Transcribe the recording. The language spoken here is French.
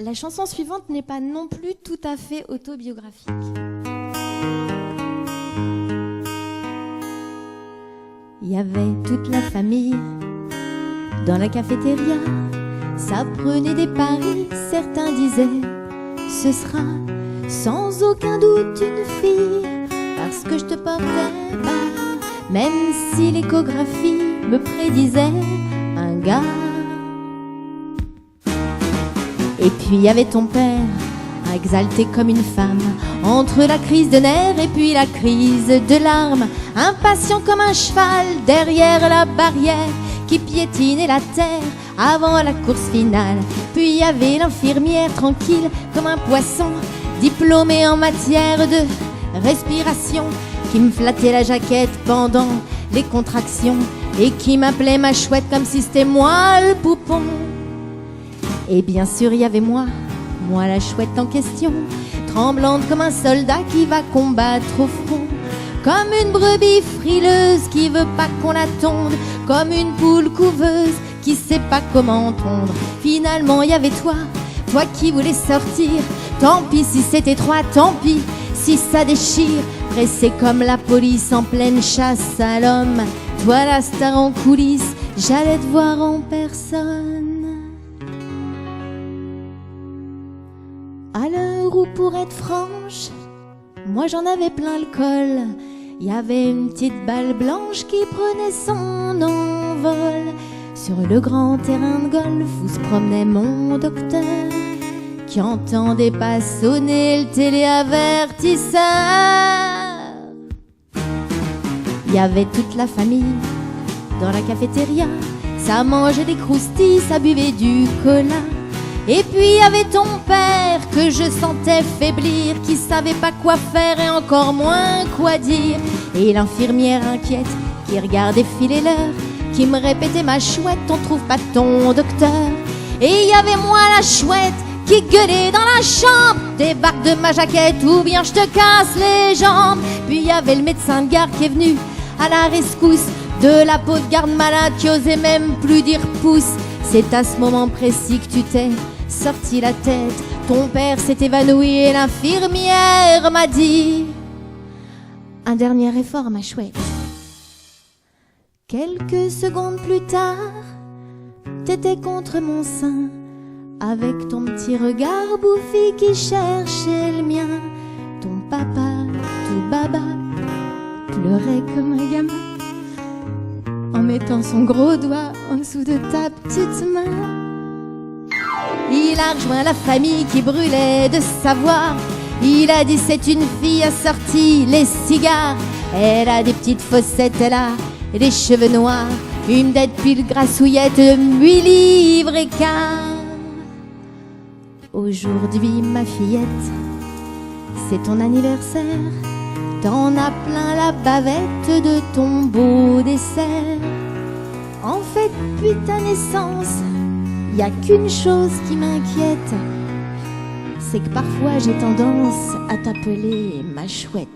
La chanson suivante n'est pas non plus tout à fait autobiographique. Il y avait toute la famille dans la cafétéria. Ça prenait des paris, certains disaient ce sera sans aucun doute une fille, parce que je te portais pas, même si l'échographie me prédisait un gars. Et puis il y avait ton père, exalté comme une femme, entre la crise de nerfs et puis la crise de larmes, impatient comme un cheval derrière la barrière qui piétinait la terre avant la course finale. Puis il y avait l'infirmière tranquille comme un poisson, diplômée en matière de respiration, qui me flattait la jaquette pendant les contractions et qui m'appelait ma chouette comme si c'était moi le poupon. Et bien sûr il y avait moi la chouette en question, tremblante comme un soldat qui va combattre au front, comme une brebis frileuse qui veut pas qu'on la tonde, comme une poule couveuse qui sait pas comment tondre. Finalement il y avait toi qui voulais sortir, tant pis si c'est étroit, tant pis si ça déchire, pressé comme la police en pleine chasse à l'homme, toi la star en coulisses, j'allais te voir en personne. À l'heure où, pour être franche, moi j'en avais plein le col, il y avait une petite balle blanche qui prenait son envol. Sur le grand terrain de golf où se promenait mon docteur, qui entendait pas sonner le téléavertisseur. Il y avait toute la famille dans la cafétéria, ça mangeait des croustilles, ça buvait du cola. Et puis il y avait ton père que je sentais faiblir, qui savait pas quoi faire et encore moins quoi dire. Et l'infirmière inquiète qui regardait filer l'heure, qui me répétait ma chouette, on trouve pas ton docteur. Et il y avait moi la chouette qui gueulait dans la chambre, débarque de ma jaquette ou bien je te casse les jambes. Puis il y avait le médecin de garde qui est venu à la rescousse de la peau de garde malade qui osait même plus dire pouce. C'est à ce moment précis que tu t'es sorti la tête, ton père s'est évanoui et l'infirmière m'a dit un dernier effort ma chouette. Quelques secondes plus tard, t'étais contre mon sein, avec ton petit regard bouffi qui cherchait le mien. Ton papa, tout baba, pleurait comme un gamin, en mettant son gros doigt en dessous de ta petite main. Il a rejoint la famille qui brûlait de savoir. Il a dit c'est une fille assortie les cigares. Elle a des petites fossettes, elle a des cheveux noirs, une dette pile grassouillette de 8 livres et quart. Aujourd'hui ma fillette, c'est ton anniversaire, t'en as plein la bavette de ton beau dessert. En fait depuis ta naissance, y a qu'une chose qui m'inquiète, c'est que parfois j'ai tendance à t'appeler ma chouette.